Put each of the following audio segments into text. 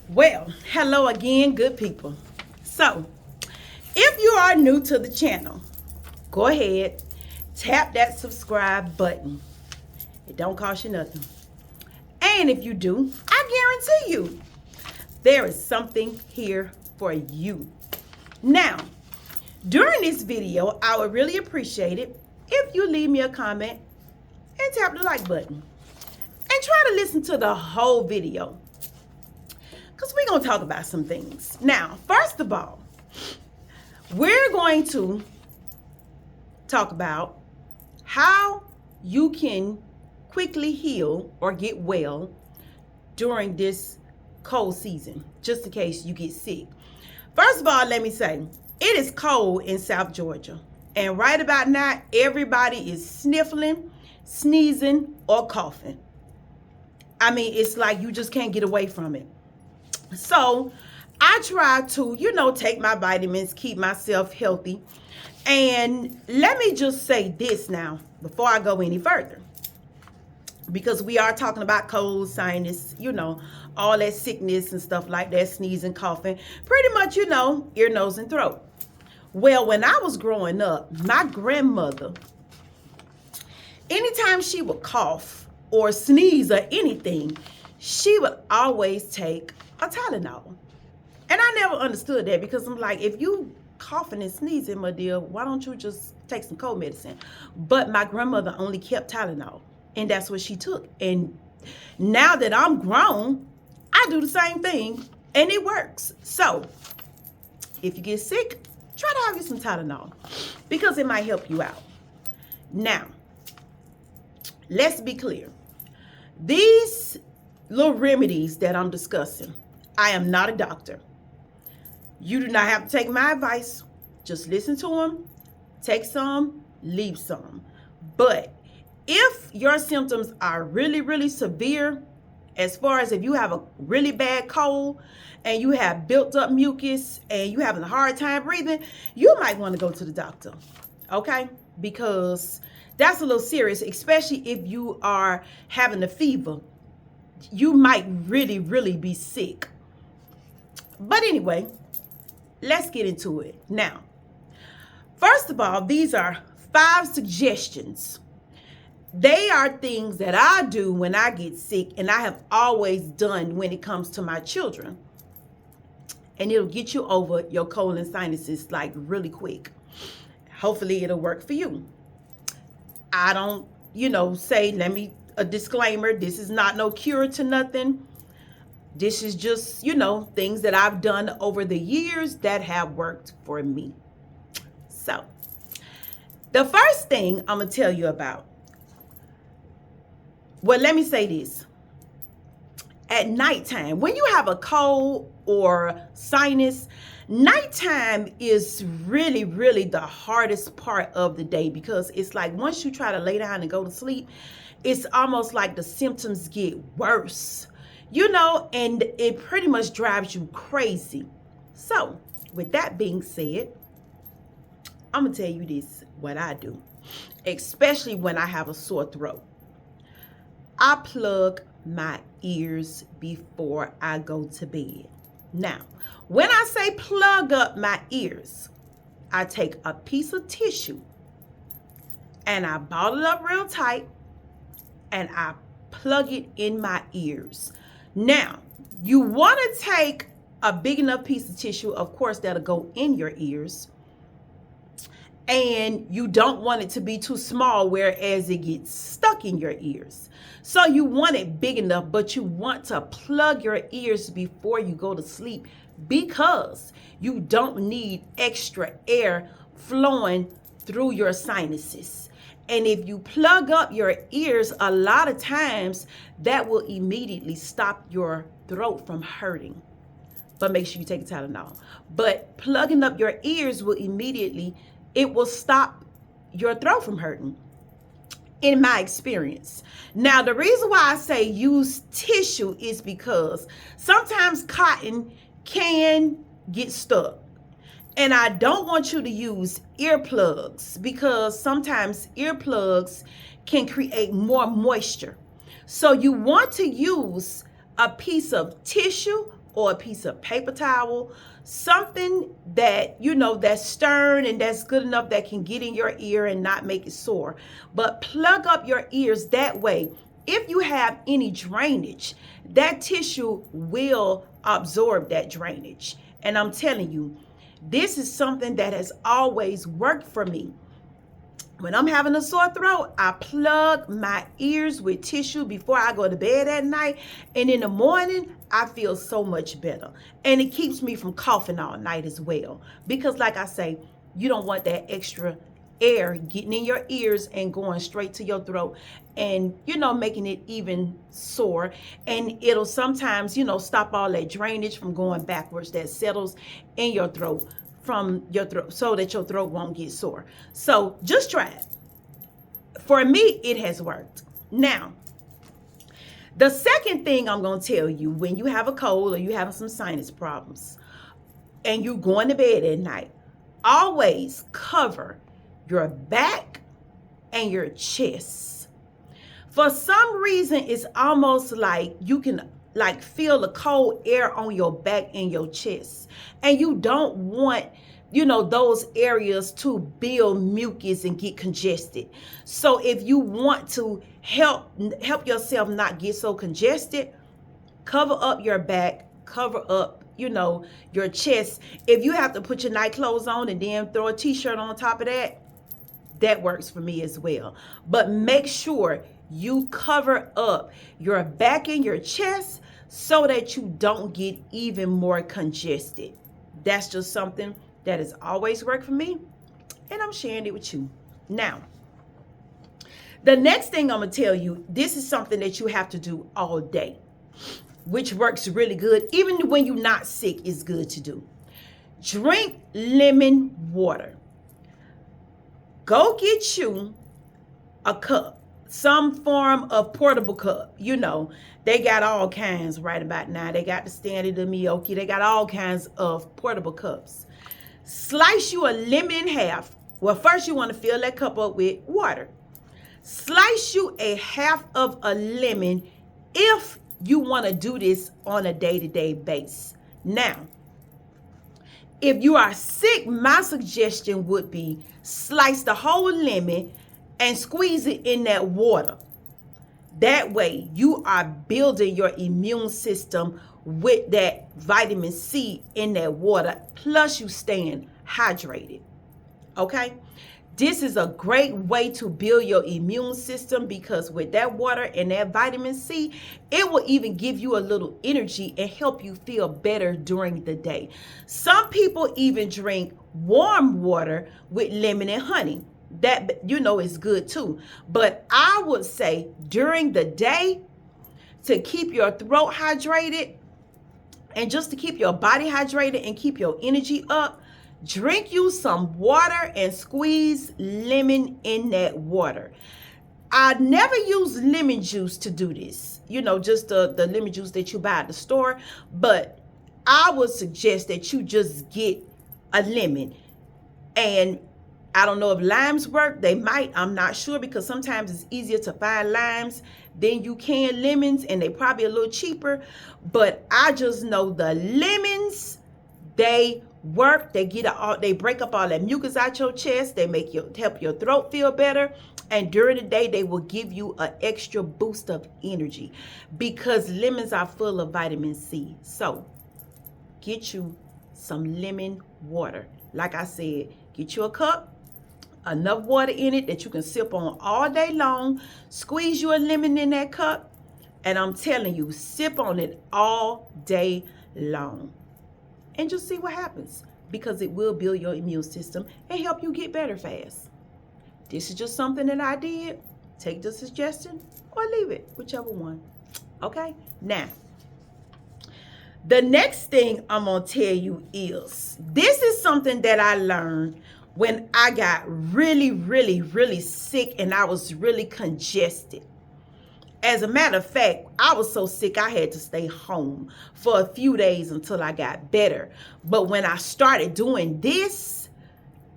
Well, hello again, good people. So, if you are new to the channel, go ahead, tap that subscribe button. It don't cost you nothing. And if you do, I guarantee you, there is something here for you. Now, during this video, I would really appreciate it if you leave me a comment and tap the like button. And try to listen to the whole video, because we're going to talk about some things. Now, first of all, we're going to talk about how you can quickly heal or get well during this cold season, just in case you get sick. First of all, let me say, it is cold in South Georgia. And right about now, everybody is sniffling, sneezing, or coughing. I mean, it's like you just can't get away from it. So I try to, take my vitamins, keep myself healthy. And let me just say this now before I go any further, because we are talking about cold, sinus, all that sickness and stuff like that, sneezing, coughing, pretty much, ear, nose, and throat. Well, when I was growing up, my grandmother, anytime she would cough or sneeze or anything, she would always take a Tylenol. And I never understood that, because I'm like, if you coughing and sneezing, my dear, why don't you just take some cold medicine? But my grandmother only kept Tylenol, and that's what she took. And now that I'm grown, I do the same thing, and it works. So if you get sick, try to have you some Tylenol, because it might help you out. Now, let's be clear. These little remedies that I'm discussing, I am not a doctor. You do not have to take my advice. Just listen to them, take some, leave some. But if your symptoms are really, really severe, as far as if you have a really bad cold and you have built up mucus and you having a hard time breathing, you might want to go to the doctor, okay? Because that's a little serious, especially if you are having a fever. You might really, really be sick. But anyway, let's get into it. Now, first of all, these are 5 suggestions. They are things that I do when I get sick, and I have always done when it comes to my children. And it'll get you over your cold and sinuses like really quick. Hopefully it'll work for you. I don't, say, a disclaimer, this is not no cure to nothing. This is just, things that I've done over the years that have worked for me. So, the first thing I'm going to tell you about, well, let me say this. At nighttime, when you have a cold or sinus, nighttime is really, really the hardest part of the day, because it's like once you try to lay down and go to sleep, it's almost like the symptoms get worse, and it pretty much drives you crazy. So with that being said, I'm going to tell you this, what I do, especially when I have a sore throat. I plug my ears before I go to bed. Now, when I say plug up my ears, I take a piece of tissue and I ball it up real tight and I plug it in my ears. Now, you want to take a big enough piece of tissue, of course, that'll go in your ears. And you don't want it to be too small, whereas it gets stuck in your ears. So you want it big enough, but you want to plug your ears before you go to sleep, because you don't need extra air flowing through your sinuses. And if you plug up your ears, a lot of times that will immediately stop your throat from hurting. But make sure you take a Tylenol. But plugging up your ears will it will stop your throat from hurting, in my experience. Now, the reason why I say use tissue is because sometimes cotton can get stuck. And I don't want you to use earplugs, because sometimes earplugs can create more moisture. So you want to use a piece of tissue or a piece of paper towel, something that, that's stern and that's good enough that can get in your ear and not make it sore. But plug up your ears that way. If you have any drainage, that tissue will absorb that drainage. And I'm telling you, this is something that has always worked for me. When I'm having a sore throat, I plug my ears with tissue before I go to bed at night. And in the morning, I feel so much better. And it keeps me from coughing all night as well. Because like I say, you don't want that extra air getting in your ears and going straight to your throat and, making it even sore. And it'll sometimes, stop all that drainage from going backwards that settles in your throat from your throat so that your throat won't get sore. So just try it. For me, it has worked. Now, the second thing I'm going to tell you when you have a cold or you having some sinus problems and you going to bed at night, always cover your back and your chest. For some reason, it's almost like you can feel the cold air on your back and your chest. And you don't want, those areas to build mucus and get congested. So if you want to help yourself not get so congested, cover up your back, cover up, your chest. If you have to put your night clothes on and then throw a t-shirt on top of that, that works for me as well. But make sure you cover up your back and your chest so that you don't get even more congested. That's just something that has always worked for me, and I'm sharing it with you. Now, the next thing I'm going to tell you, this is something that you have to do all day, which works really good. Even when you're not sick, it's good to do. Drink lemon water. Go get you a cup, some form of portable cup. They got all kinds right about now. They got the standard, the Miyoki. They got all kinds of portable cups. Slice you a lemon in half. Well, first you want to fill that cup up with water. Slice you a half of a lemon if you want to do this on a day-to-day basis. Now, if you are sick, my suggestion would be slice the whole lemon and squeeze it in that water. That way, you are building your immune system with that vitamin C in that water, plus you staying hydrated. Okay? This is a great way to build your immune system because with that water and that vitamin C, it will even give you a little energy and help you feel better during the day. Some people even drink warm water with lemon and honey. That, is good too. But I would say during the day, to keep your throat hydrated and just to keep your body hydrated and keep your energy up, drink you some water and squeeze lemon in that water. I never use lemon juice to do this, just the lemon juice that you buy at the store. But I would suggest that you just get a lemon. And I don't know if limes work. They might. I'm not sure because sometimes it's easier to find limes than you can lemons, and they probably a little cheaper. But I just know the lemons, they work. They break up all that mucus out your chest. They help your throat feel better. And during the day, they will give you an extra boost of energy because lemons are full of vitamin C. So get you some lemon water. Like I said, get you a cup, enough water in it that you can sip on all day long. Squeeze you a lemon in that cup, and I'm telling you, sip on it all day long. And just see what happens because it will build your immune system and help you get better fast. This is just something that I did. Take the suggestion or leave it, whichever one. Okay? Now, the next thing I'm going to tell you is, this is something that I learned when I got really, really, really sick and I was really congested. As a matter of fact, I was so sick I had to stay home for a few days until I got better. But when I started doing this,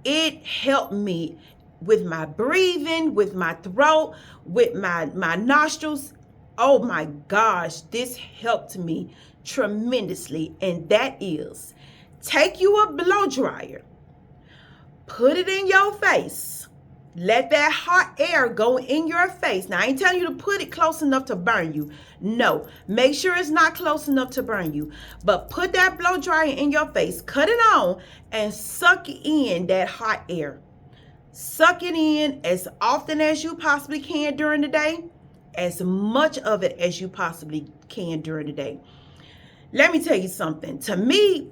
it helped me with my breathing, with my throat, with my nostrils. Oh my gosh, this helped me tremendously, and that is take you a blow dryer, put it in your face, let that hot air go in your face. Now, I ain't telling you to put it close enough to burn you. No, make sure it's not close enough to burn you. But put that blow dryer in your face, cut it on, and suck in that hot air. Suck it in as often as you possibly can during the day, as much of it as you possibly can during the day. Let me tell you something. To me,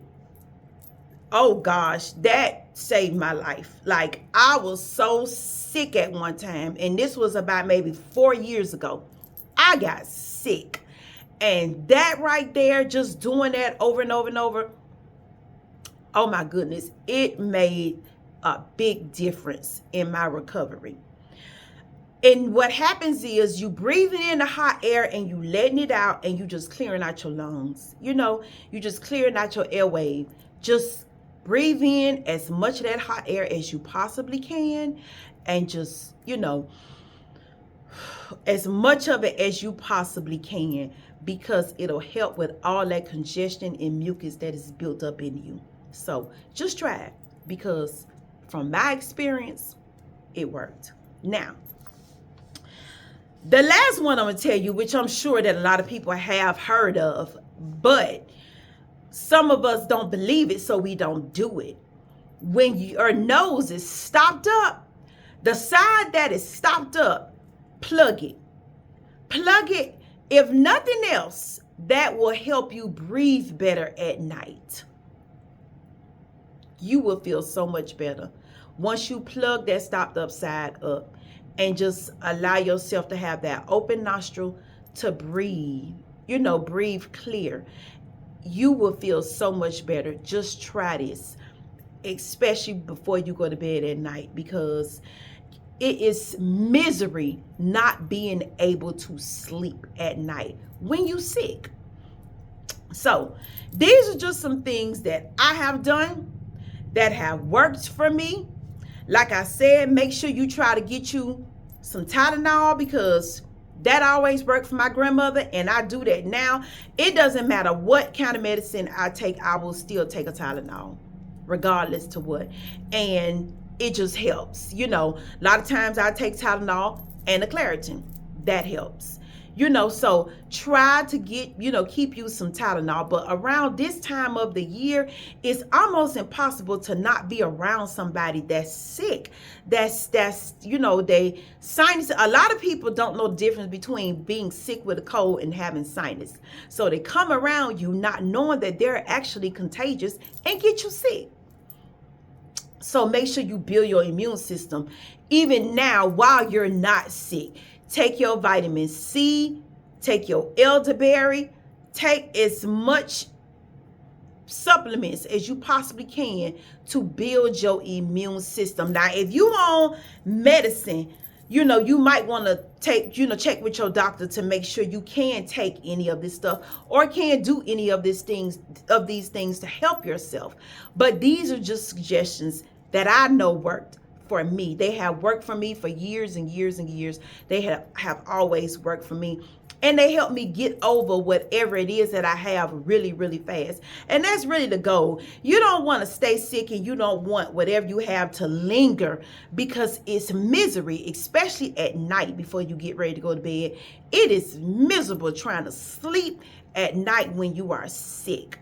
oh gosh, that saved my life. Like, I was so sick at one time, and this was about maybe 4 years ago. I got sick, and that right there, just doing that over and over and over, oh my goodness, it made a big difference in my recovery. And what happens is you breathing in the hot air and you letting it out, and you just clearing out your lungs. You know, you just clearing out your airway. Just breathe in as much of that hot air as you possibly can, and just, you know, as much of it as you possibly can, because it'll help with all that congestion and mucus that is built up in you. So just try it, because from my experience, it worked. Now, the last one I'm going to tell you, which I'm sure that a lot of people have heard of, but some of us don't believe it, so we don't do it. When your nose is stopped up, the side that is stopped up, plug it. Plug it. If nothing else, that will help you breathe better at night. You will feel so much better once you plug that stopped up side up, and just allow yourself to have that open nostril to breathe, you know, breathe clear. You will feel so much better. Just try this, especially before you go to bed at night, because it is misery not being able to sleep at night when you're sick. So these are just some things that I have done that have worked for me. Like I said, make sure you try to get you some Tylenol, because that always worked for my grandmother, and I do that now. It doesn't matter what kind of medicine I take, I will still take a Tylenol, regardless to what. And it just helps. You know, a lot of times I take Tylenol and a Claritin. That helps. You know, so try to get, you know, keep you some Tylenol. But around this time of the year, it's almost impossible to not be around somebody that's sick. That's you know, they sinus. A lot of people don't know the difference between being sick with a cold and having sinus. So they come around you not knowing that they're actually contagious and get you sick. So make sure you build your immune system even now while you're not sick. Take your vitamin C, take your elderberry, take as much supplements as you possibly can to build your immune system. Now, if you on medicine, you know, you might want to take, you know, check with your doctor to make sure you can take any of this stuff or can do any of these things to help yourself. But these are just suggestions that I know worked for me. They have worked for me for years and years and years. They have always worked for me. And they help me get over whatever it is that I have really, really fast. And that's really the goal. You don't want to stay sick, and you don't want whatever you have to linger, because it's misery, especially at night before you get ready to go to bed. It is miserable trying to sleep at night when you are sick.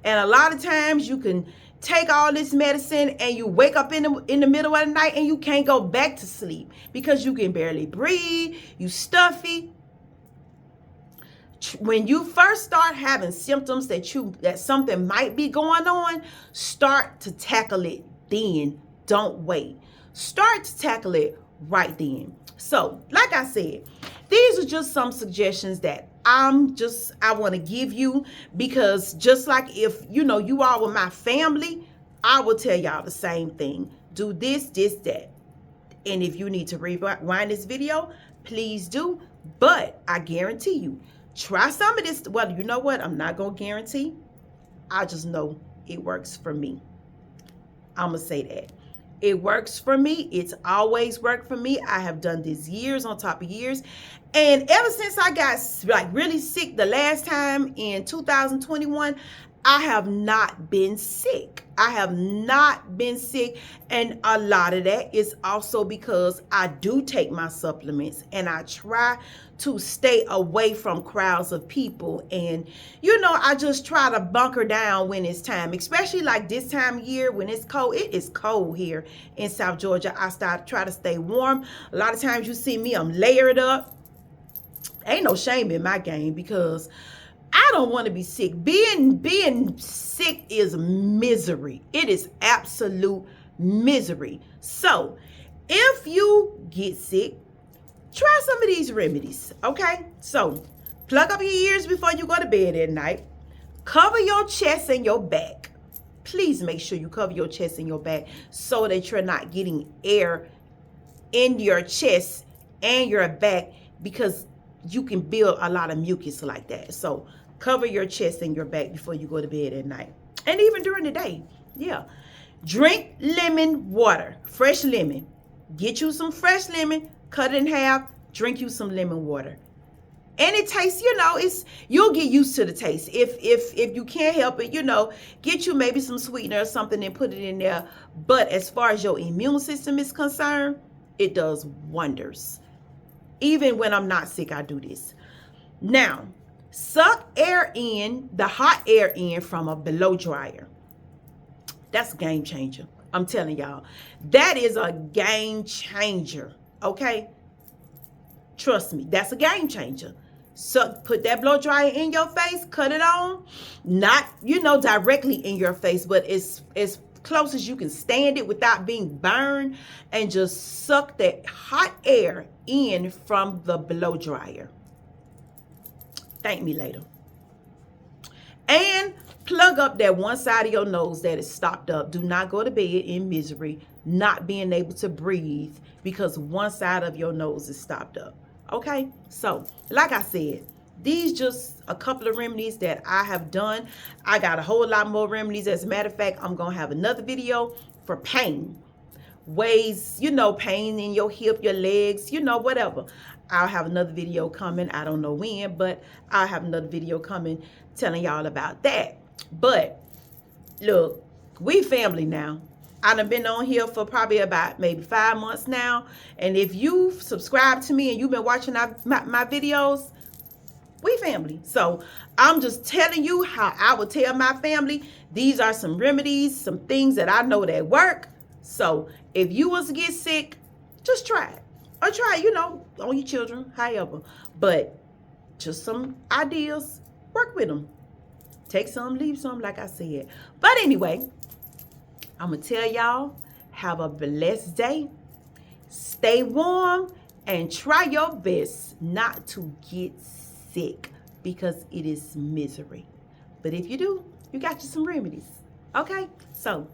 And a lot of times you can take all this medicine and you wake up in the middle of the night and you can't go back to sleep because you can barely breathe, you stuffy. When you first start having symptoms that something might be going on, start to tackle it then. Don't wait. Start to tackle it right then. So, like I said, these are just some suggestions that I want to give you, because just like if, you know, you are with my family, I will tell y'all the same thing. Do this, that. And if you need to rewind this video, please do. But I guarantee you, try some of this. Well, you know what? I'm not going to guarantee. I just know it works for me. I'm going to say that. It works for me. It's always worked for me. I have done this years on top of years. And ever since I got like really sick the last time in 2021, I have not been sick. I have not been sick. And a lot of that is also because I do take my supplements and I try to stay away from crowds of people. And, you know, I just try to bunker down when it's time, especially like this time of year when it's cold. It is cold here in South Georgia. I try to stay warm. A lot of times you see me, I'm layered up. Ain't no shame in my game because I don't want to be sick. Being sick is misery. It is absolute misery. So if you get sick, try some of these remedies, okay? So plug up your ears before you go to bed at night. Cover your chest and your back. Please make sure you cover your chest and your back so that you're not getting air in your chest and your back, because you can build a lot of mucus like that. So cover your chest and your back before you go to bed at night. And even during the day. Yeah. Drink lemon water. Fresh lemon. Get you some fresh lemon. Cut it in half. Drink you some lemon water. And it tastes, you know, you'll get used to the taste. If you can't help it, you know, get you maybe some sweetener or something and put it in there. But as far as your immune system is concerned, it does wonders. Even when I'm not sick, I do this. Now, suck air in, the hot air in from a blow dryer. That's a game changer. I'm telling y'all. That is a game changer. Okay? Trust me, that's a game changer. So put that blow dryer in your face, cut it on. Not, you know, directly in your face, but as close as you can stand it without being burned, and just suck that hot air in from the blow dryer. Thank me later. And plug up that one side of your nose that is stopped up. Do not go to bed in misery, not being able to breathe because one side of your nose is stopped up. Okay? So, like I said, these just a couple of remedies that I have done. I got a whole lot more remedies. As a matter of fact, I'm going to have another video for pain. Ways, you know, pain in your hip, your legs, you know, whatever. I'll have another video coming. I don't know when, but I'll have another video coming telling y'all about that. But look, we family now. I done been on here for probably about maybe 5 months now. And if you subscribe to me and you've been watching my videos, we family. So I'm just telling you how I would tell my family. These are some remedies, some things that I know that work. So if you was to get sick, just try it. Or try, you know, on your children, however. But just some ideas, work with them. Take some, leave some, like I said. But anyway, I'm going to tell y'all, have a blessed day. Stay warm and try your best not to get sick because it is misery. But if you do, you got you some remedies. Okay? So,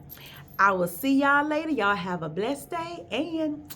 I will see y'all later. Y'all have a blessed day and